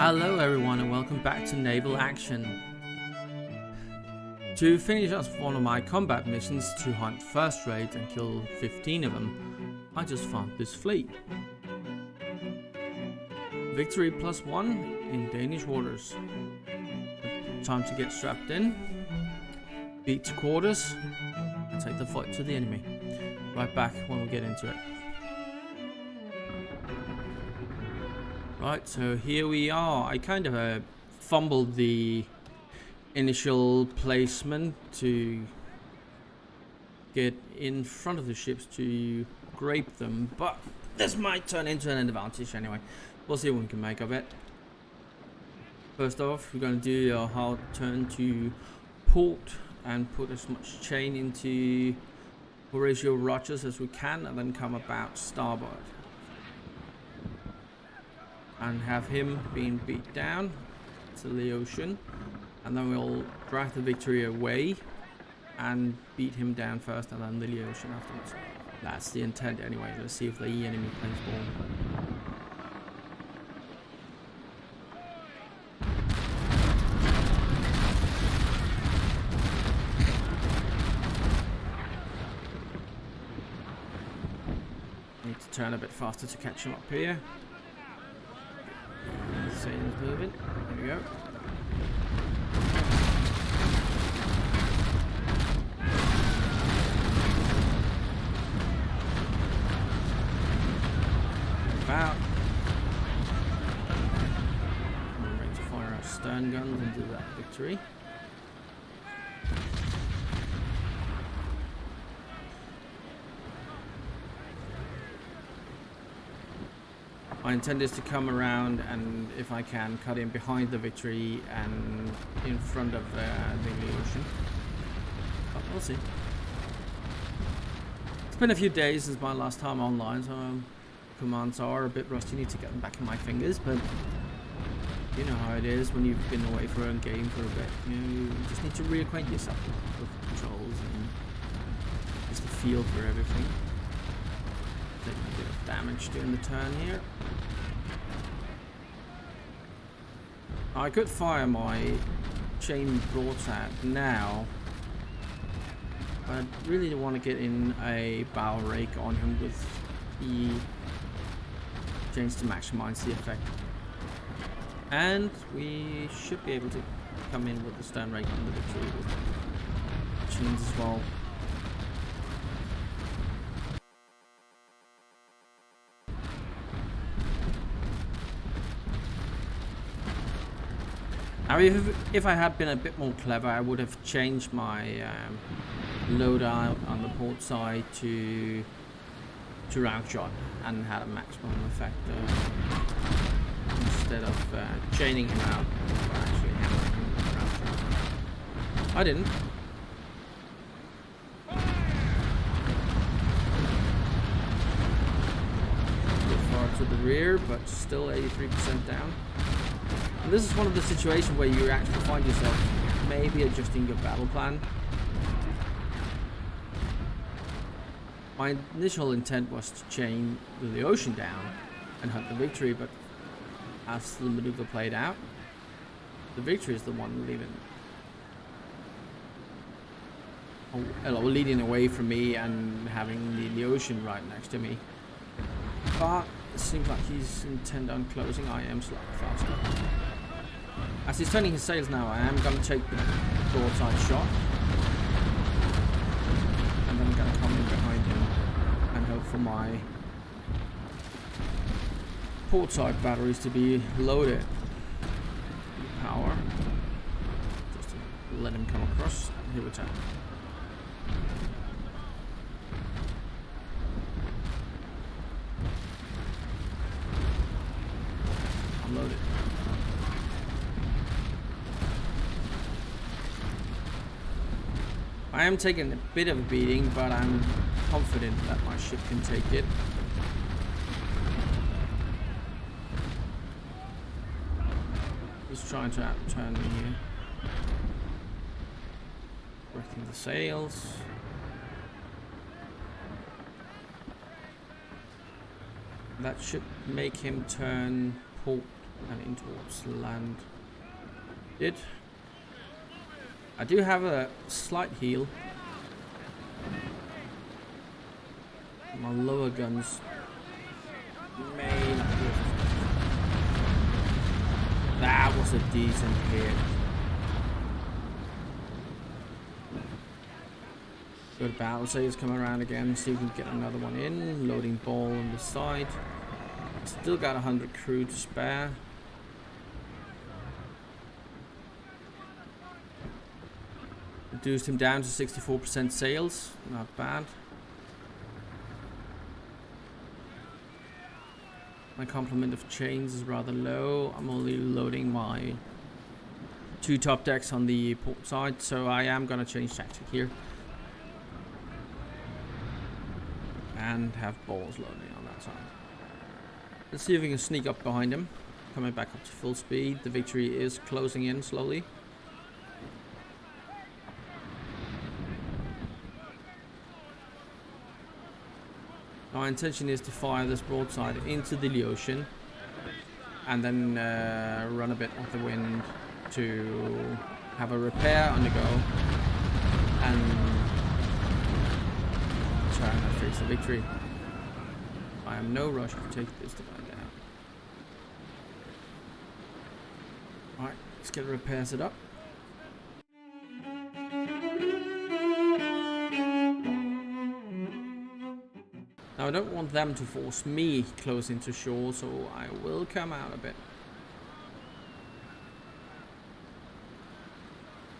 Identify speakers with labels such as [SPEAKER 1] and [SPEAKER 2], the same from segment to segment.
[SPEAKER 1] Hello everyone and welcome back to Naval Action. To finish off one of my combat missions to hunt first raids and kill 15 of them, I just found this fleet. Victory +1 in Danish waters. Time to get strapped in, beat to quarters, and take the fight to the enemy. Right back when we get into it. Right, so here we are. I kind of fumbled the initial placement to get in front of the ships to grape them, but this might turn into an advantage anyway. We'll see what we can make of it. First off, we're going to do a hard turn to port and put as much chain into Horatio Rogers as we can, and then come about starboard and have him being beat down to the ocean, and then we'll drag the Victory away and beat him down first and then the ocean afterwards. That's the intent anyway. Let's see if the enemy plays ball. Need to turn a bit faster to catch him up here. Sails moving. There we go. About. We're ready to fire our stern guns into that Victory. My intent is to come around and, if I can, cut in behind the Victory and in front of the ocean. But we'll see. It's been a few days since my last time online, so commands are a bit rusty. Need to get them back in my fingers, but you know how it is when you've been away for a game for a bit. You just need to reacquaint yourself with controls and just the feel for everything. Taking a bit of damage during the turn here. I could fire my chain broadside now, but I really don't want to get in a bow rake on him with the chains to maximize the effect. And we should be able to come in with the stern rake on the Victory with chains as well. Now, if I had been a bit more clever, I would have changed my loadout on the port side to round shot and had a maximum effect instead of chaining him out. Actually hammering him with round shot. I didn't. A bit far to the rear, but still 83% down. And this is one of the situations where you actually find yourself maybe adjusting your battle plan. My initial intent was to chain the ocean down and hunt the Victory, but as the maneuver played out, the Victory is the one leading away from me and having the ocean right next to me. But it seems like he's intent on closing. I am slightly faster. As he's turning his sails now, I am going to take the broadside shot, and then I'm going to come in behind him and hope for my portside batteries to be loaded with power, just to let him come across. Here we turn. Unload it. I am taking a bit of a beating, but I'm confident that my ship can take it. Just trying to outturn me here. Working the sails. That should make him turn port and in towards land. I do have a slight heal. My lower guns may not be. That was a decent hit. Good battle sails come around again, see if we can get another one in. Loading ball on the side. Still got 100 crew to spare. Reduced him down to 64% sails, not bad. My complement of chains is rather low. I'm only loading my 2 top decks on the port side, so I am gonna change tactic here. And have balls loading on that side. Let's see if we can sneak up behind him. Coming back up to full speed. The Victory is closing in slowly. My intention is to fire this broadside into the ocean and then run a bit of the wind to have a repair on the go and try and face the Victory. I am no rush to take this guy down. Alright, let's get a repair set up. Now I don't want them to force me close into shore, so I will come out a bit.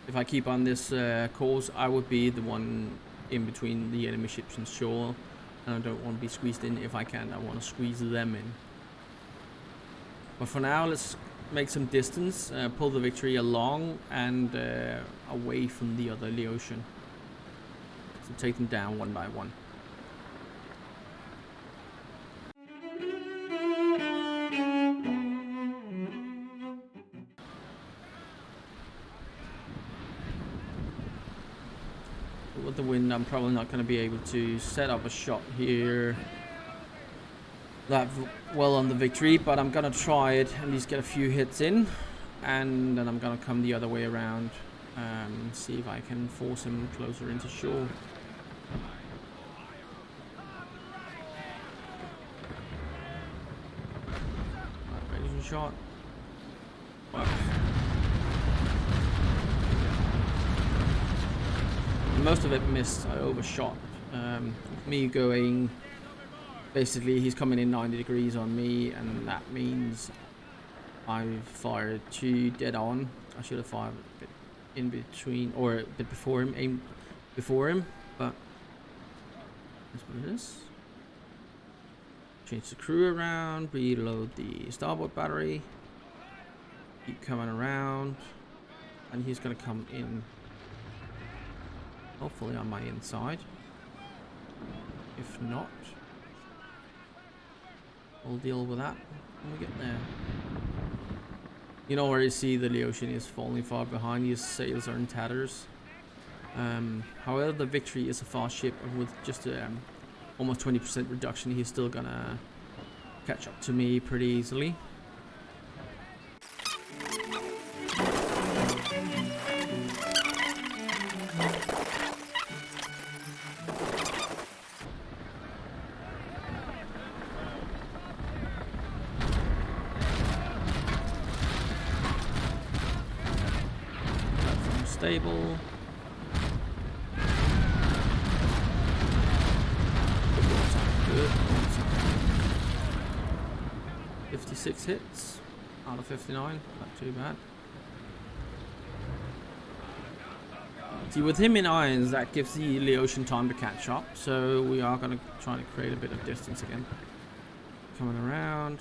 [SPEAKER 1] If I keep on this course, I would be the one in between the enemy ships and shore, and I don't want to be squeezed in. If I can, I want to squeeze them in. But for now, let's make some distance, pull the Victory along and away from the other Leotian. So take them down one by one. With the wind, I'm probably not going to be able to set up a shot here that well on the Victory, but I'm going to try it, at least get a few hits in, and then I'm going to come the other way around and see if I can force him closer into shore. Right, ready for shot. Wow. Most of it missed. I overshot. Me going, basically he's coming in 90 degrees on me, and that means I've fired 2 dead on. I should have fired a bit in between, or a bit before him, aimed before him, but that's what it is. Change the crew around, reload the starboard battery, keep coming around, and he's gonna come in. Hopefully on my inside. If not, we'll deal with that when we get there. You know where you see the Leotian is falling far behind. His sails are in tatters. However, the Victory is a fast ship, and with just almost 20% reduction, he's still gonna catch up to me pretty easily. Stable. 56 hits out of 59, not too bad. See, with him in irons, that gives the Leotian time to catch up, so we are going to try to create a bit of distance again. Coming around.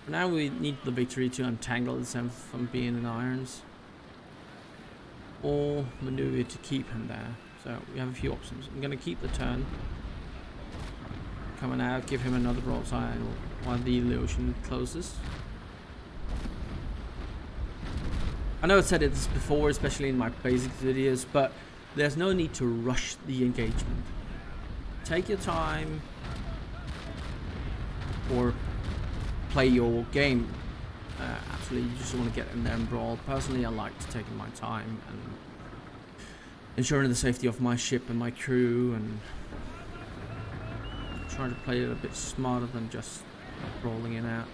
[SPEAKER 1] Now we need the Victory to untangle itself from being in irons, or maneuver to keep him there. So we have a few options. I'm going to keep the turn. coming out, give him another broadside while the illusion closes. I know I said this before, especially in my basic videos, but there's no need to rush the engagement. Take your time or play your game. Absolutely, you just want to get in there and brawl. Personally, I like to take my time and ensuring the safety of my ship and my crew, and trying to play it a bit smarter than just brawling it out.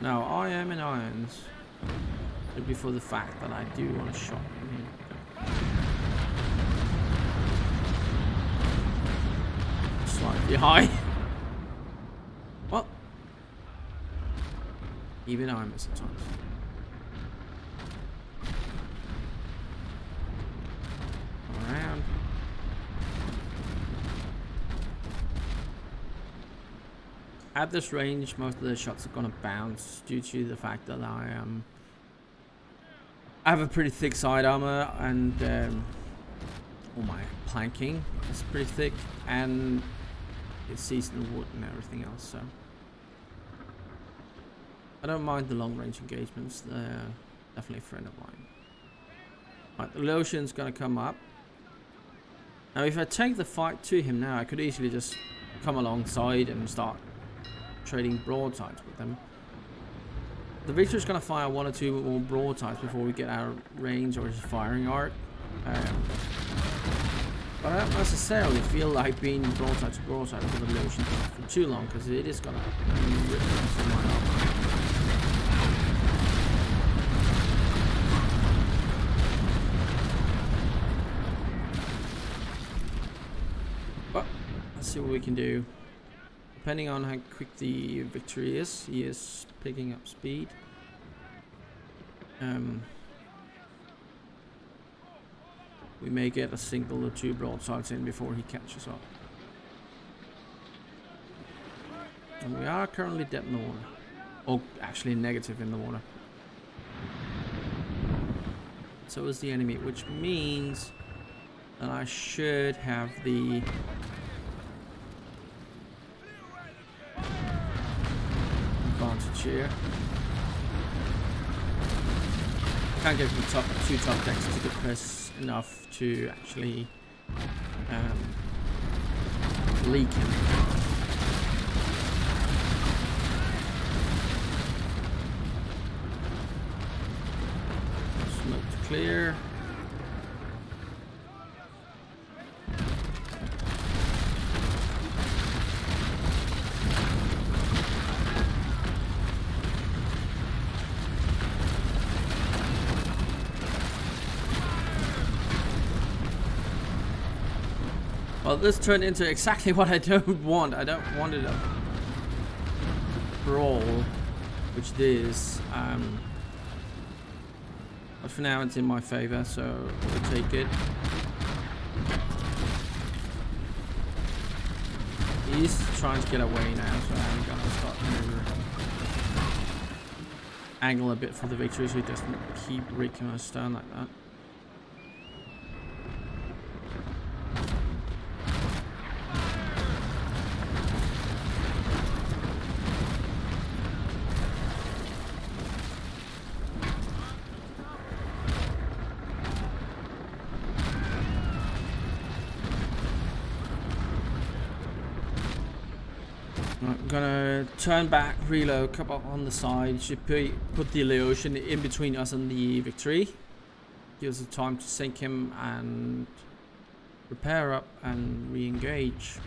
[SPEAKER 1] Now, I am in irons, simply for the fact that I do want a shot in here. Slightly high. What? Even I miss at times. Around. At this range, most of the shots are gonna bounce due to the fact that I have a pretty thick side armor, and all my planking is pretty thick, and it's seasonal wood and everything else, so I don't mind the long range engagements. They're definitely a friend of mine. Right, the Lotion's gonna come up. Now if I take the fight to him now, I could easily just come alongside and start trading broadsides with them. The Victor's gonna fire one or two more broadsides before we get out of range or his firing arc. But I don't necessarily feel like being broadside to broadside with the Lotion for too long, because it is gonna rip most of my armor. But let's see what we can do. Depending on how quick the Victory is, he is picking up speed. We may get a single or two broadsides in before he catches up. And we are currently dead in the water. Or actually negative in the water. So is the enemy, which means that I should have the advantage here. Can't get the two top decks to get press enough to actually leak him. Smoke to clear. Well, this turned into exactly what I don't want. I don't want it a brawl, which it is. But for now, it's in my favor, so we'll take it. He's trying to get away now, so I'm gonna start to angle a bit for the Victory, so he doesn't keep raking us down like that. I'm gonna turn back, reload, come up on the side, should put the Illusion in between us and the Victory. Gives us time to sink him and repair up and re-engage.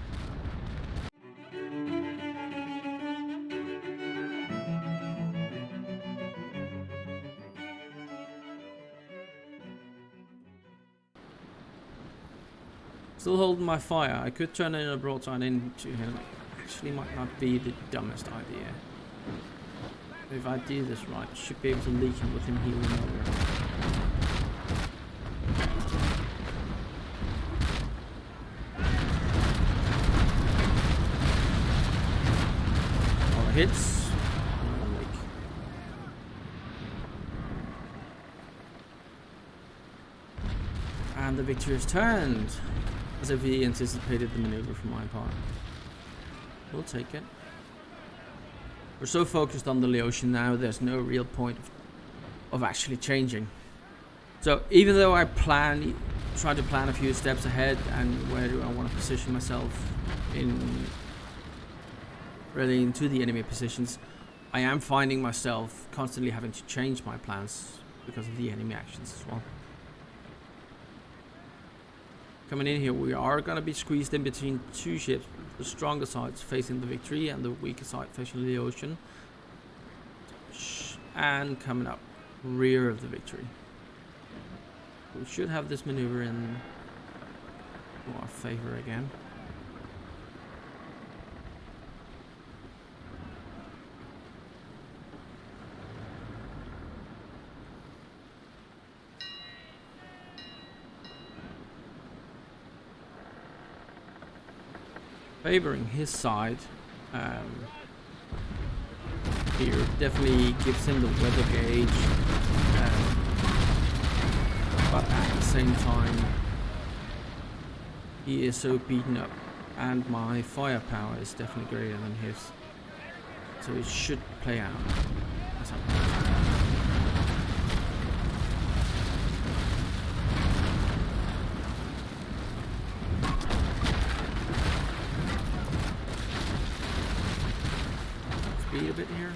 [SPEAKER 1] Still holding my fire. I could turn in a broadside into him. Actually might not be the dumbest idea. If I do this right, I should be able to leak him with him healing over. All the hits. the victory has turned. As if he anticipated the maneuver from my part. We'll take it. We're so focused on the Laotian now, there's no real point of actually changing. So even though I try to plan a few steps ahead and where do I want to position myself really into the enemy positions, I am finding myself constantly having to change my plans because of the enemy actions as well. Coming in here, we are going to be squeezed in between two ships, the stronger sides facing the victory and the weaker side facing the ocean. And coming up rear of the victory. We should have this maneuver in our favor again. Favoring his side here definitely gives him the weather gauge, but at the same time he is so beaten up and my firepower is definitely greater than his, so it should play out as I planned. A bit here.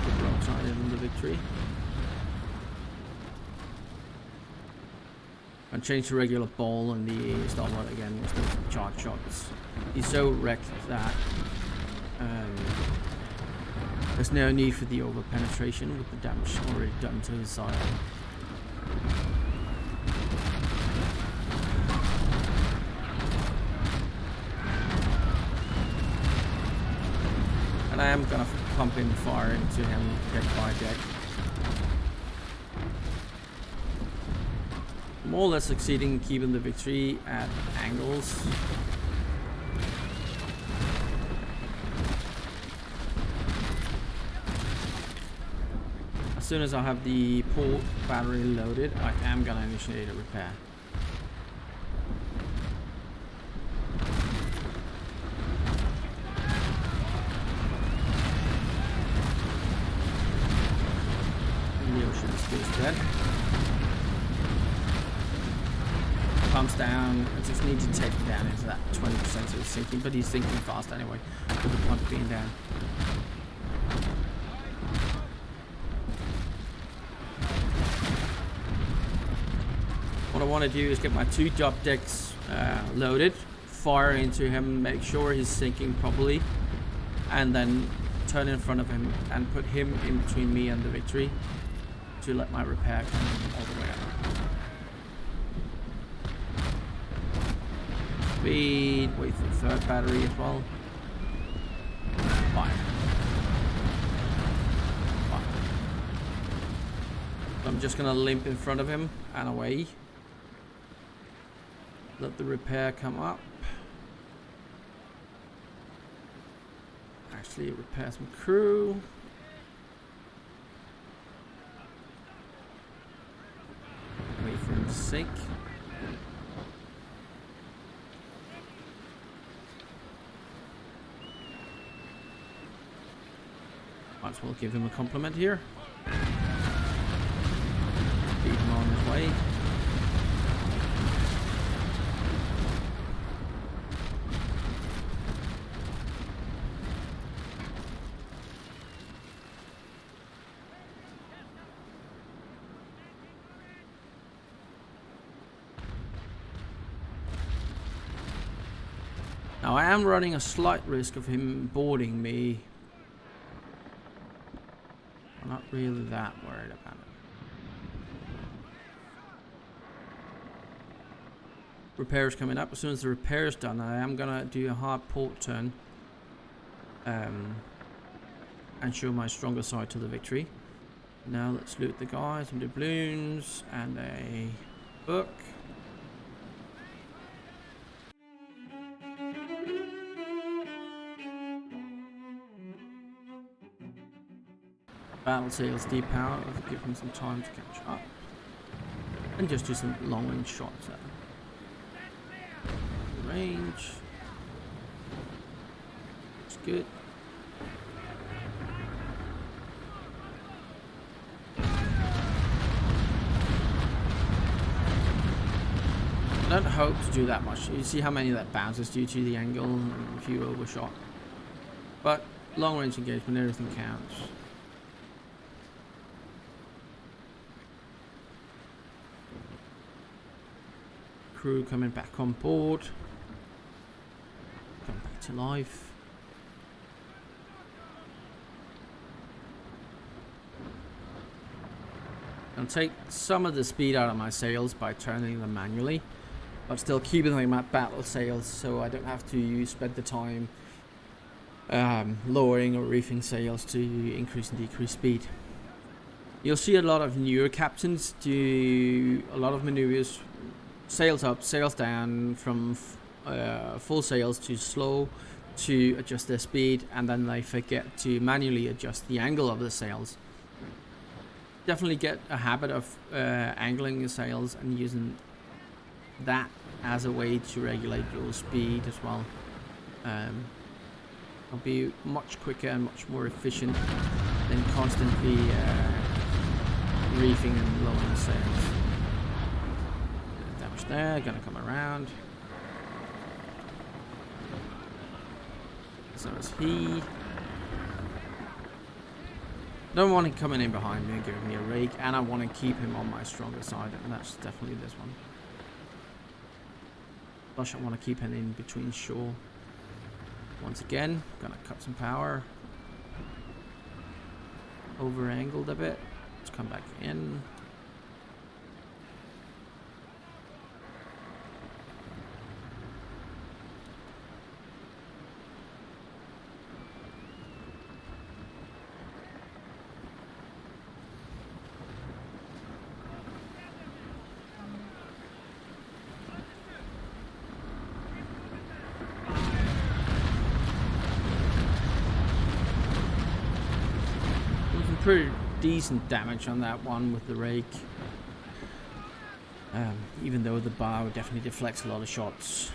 [SPEAKER 1] The broadside in the victory. And change to regular ball and the starboard again with the charge shots. He's so wrecked that there's no need for the over penetration with the damage already done to his side. And I am gonna pump in fire into him deck by deck. More or less succeeding in keeping the victory at angles. As soon as I have the port battery loaded, I am gonna initiate a repair. Dead. Pumps down. I just need to take him down into that 20% so he's sinking, but he's sinking fast anyway with the pump being down. What I want to do is get my two job decks loaded, fire into him, make sure he's sinking properly, and then turn in front of him and put him in between me and the victory to let my repair come all the way out. Speed, wait for the third battery as well. Fire. Fire. So I'm just gonna limp in front of him and away. Let the repair come up. Actually repair some crew. Wait for him to sink. Might as well give him a compliment here. Feed him on his way. Now I am running a slight risk of him boarding me. I'm not really that worried about it. Repairs coming up. As soon as the repair is done, I am gonna do a hard port turn and show my stronger side to the victory. Now let's loot the guys, some doubloons and a book. battle sails deep out, give him some time to catch up. And just do some long range shots at him. Range. It's good. I don't hope to do that much. You see how many that bounces due to the angle and a few overshot. But long range engagement, everything counts. Crew coming back on board. Come back to life. I'll take some of the speed out of my sails by turning them manually, but still keeping them at battle sails so I don't have to spend the time lowering or reefing sails to increase and decrease speed. You'll see a lot of newer captains do a lot of maneuvers, sails up, sails down, from full sails to slow to adjust their speed, and then they forget to manually adjust the angle of the sails. Definitely get a habit of angling your sails and using that as a way to regulate your speed as well. It'll be much quicker and much more efficient than constantly reefing and lowering the sails. Damage there, gonna come around. So is he. Don't want him coming in behind me and giving me a rake, and I want to keep him on my stronger side, and that's definitely this one. Plus I want to keep him in between shore. Once again, gonna cut some power. Over angled a bit. Let's come back in. Pretty decent damage on that one with the rake, even though the bow definitely deflects a lot of shots.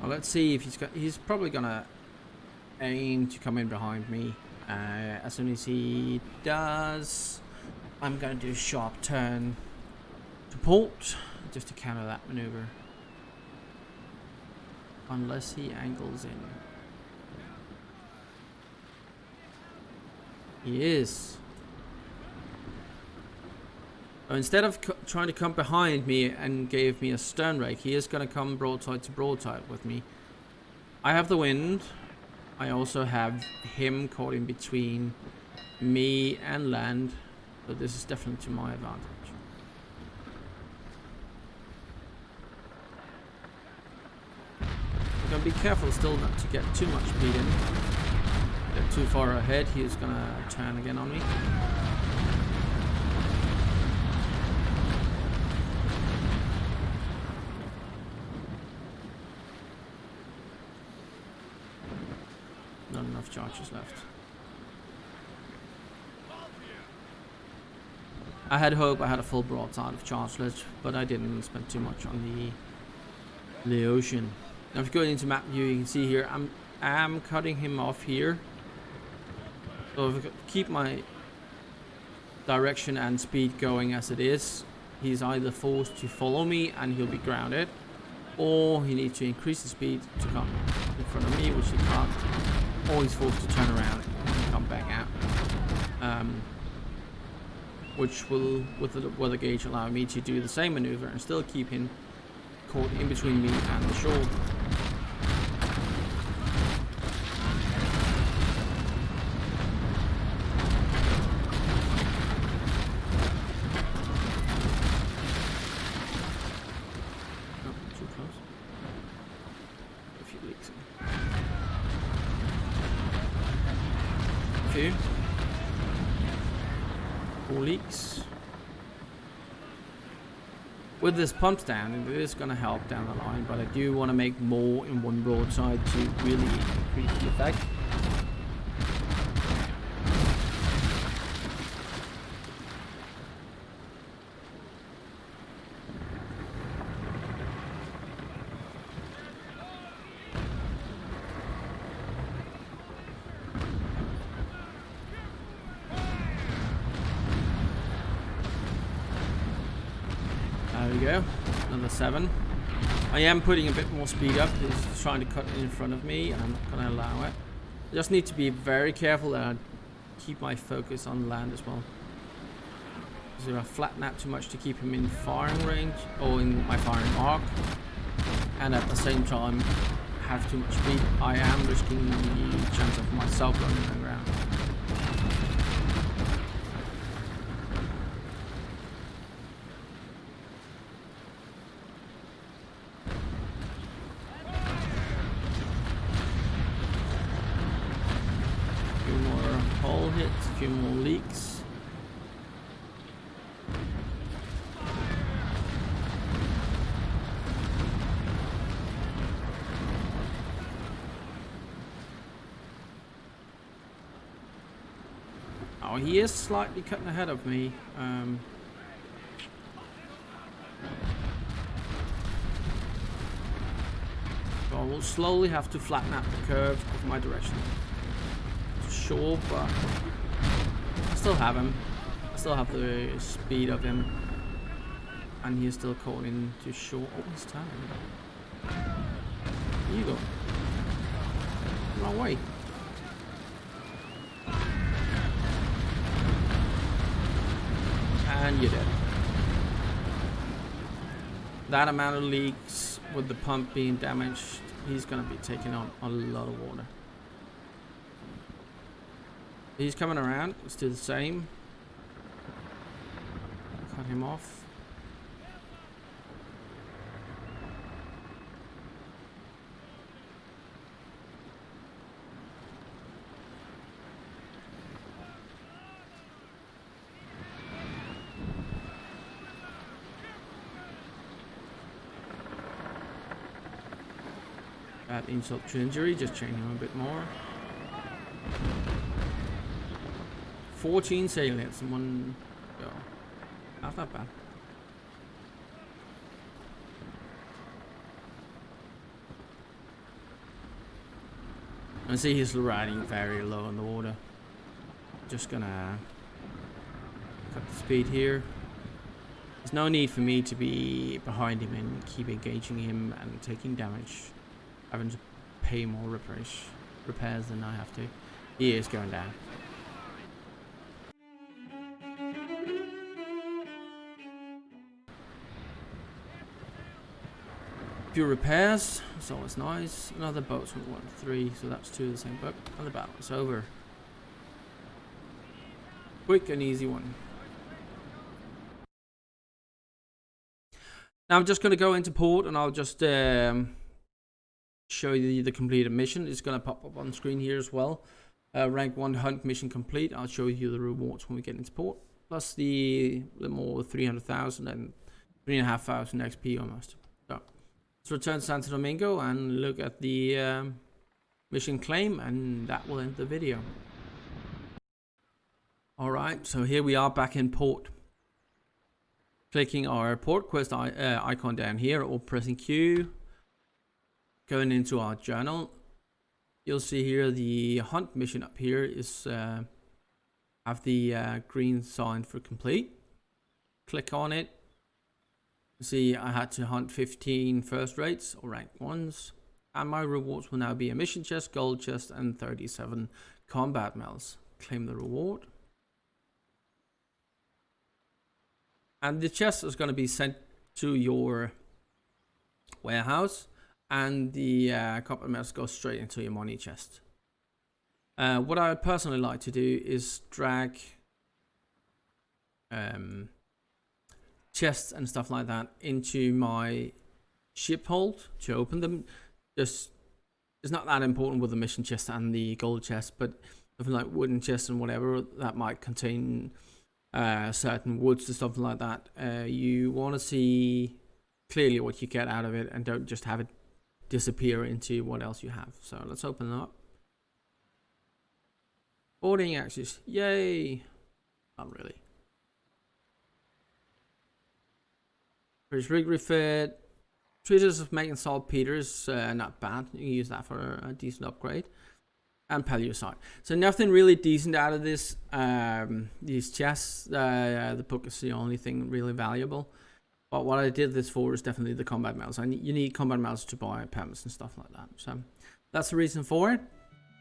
[SPEAKER 1] Well, let's see if he's probably gonna aim to come in behind me. As soon as he does, I'm gonna do a sharp turn to port just to counter that maneuver, unless he angles in. He is. So instead of trying to come behind me and give me a stern rake, he is going to come broadside to broadside with me. I have the wind. I also have him caught in between me and land. So this is definitely to my advantage. I'm going to be careful still not to get too much speed in. Get too far ahead, he is gonna turn again on me. Not enough charges left. I had hope I had a full broadside of chargeless, but I didn't spend too much on the ocean. Now if you go into map view, you can see here I'm cutting him off here. So if I keep my direction and speed going as it is, he's either forced to follow me and he'll be grounded, or he needs to increase the speed to come in front of me, which he can't, or he's forced to turn around and come back out. Which will, with the weather gauge, allow me to do the same maneuver and still keep him caught in between me and the shore. Four leaks. With this pump stand, it is going to help down the line, but I do want to make more in one broadside to really increase the effect. There we go. Another 7. I am putting a bit more speed up. He's trying to cut in front of me, and I'm not going to allow it. I just need to be very careful that I keep my focus on land as well. So if I flatten out too much to keep him in firing range, or in my firing arc, and at the same time have too much speed, I am risking the chance of myself running aground. A few more hull hits, a few more leaks. Oh, he is slightly cutting ahead of me. So I will slowly have to flatten out the curve of my direction. Sure, but I still have him. I still have the speed of him. And he is still caught into shore. Oh, he's turning. Here you go. Wrong way. And you're dead. That amount of leaks with the pump being damaged, he's going to be taking on a lot of water. He's coming around. Let's do the same. Cut him off. Add insult to injury, just chain him a bit more. 14 sail hits in one go. Not that bad. I see he's riding very low in the water. Just gonna cut the speed here. There's no need for me to be behind him and keep engaging him and taking damage. Having to pay more repairs than I have to. He is going down. Few repairs, it's always nice. Another boat's with 1-3, so that's 2 of the same boat. And the battle is over. Quick and easy one. Now I'm just going to go into port and I'll just show you the completed mission. It's going to pop up on screen here as well. Rank 1 hunt mission complete. I'll show you the rewards when we get into port. Plus the more 300,000 and 3,500 XP almost. So let's return to Santo Domingo and look at the mission claim, and that will end the video. Alright, so here we are back in port. Clicking our port quest icon down here or pressing Q. Going into our journal, you'll see here the hunt mission up here is have the green sign for complete. Click on it. See, I had to hunt 15 first rates or rank 1s, and my rewards will now be a mission chest, gold chest, and 37 combat medals. Claim the reward, and the chest is going to be sent to your warehouse. And the combat medals go straight into your money chest. What I would personally like to do is drag chests and stuff like that into my ship hold to open them. Just it's not that important with the mission chest and the gold chest, but something like wooden chests and whatever that might contain certain woods and stuff like that. You want to see clearly what you get out of it and don't just have it disappear into what else you have. So let's open it up. Boarding access, yay! Not really. British rig refit. Treatise of making saltpeter's not bad. You can use that for a decent upgrade. And paleosite. So nothing really decent out of this. These chests. The book is the only thing really valuable. But what I did this for is definitely the combat mouse. You need combat mouse to buy permits and stuff like that. So that's the reason for it.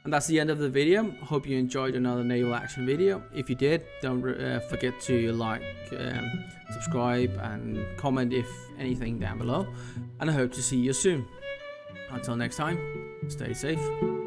[SPEAKER 1] And that's the end of the video. Hope you enjoyed another naval action video. If you did, don't forget to like, subscribe, and comment if anything down below. And I hope to see you soon. Until next time, stay safe.